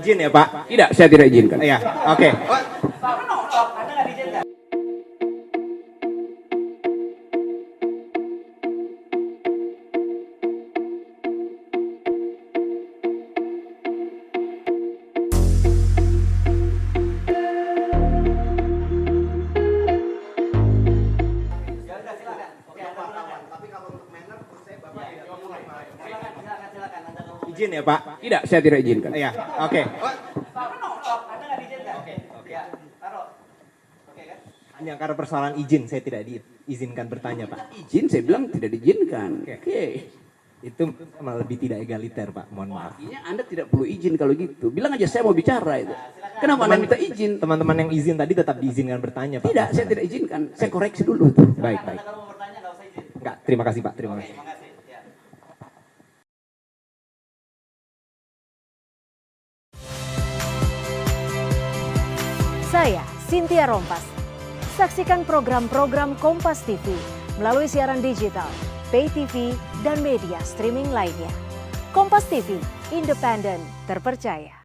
Izin ya Pak? Tidak, saya tidak izinkan. Iya, oke. Izin ya Pak? Tidak, saya tidak izinkan. Iya, oke. Hanya karena persoalan izin saya tidak diizinkan bertanya Pak. Izin, saya bilang tidak diizinkan. Oke. Itu malah lebih tidak egaliter Pak, mohon maaf. Artinya Anda tidak perlu izin kalau gitu. Bilang aja saya mau bicara itu. Kenapa Anda minta izin? Teman-teman yang izin tadi tetap diizinkan bertanya Pak. Tidak, saya tidak izinkan. Saya koreksi dulu tuh. Baik, baik. Enggak, terima kasih Pak, terima kasih. Saya Cynthia Rompas. Saksikan program-program Kompas TV melalui siaran digital, pay TV, dan media streaming lainnya. Kompas TV, independen, terpercaya.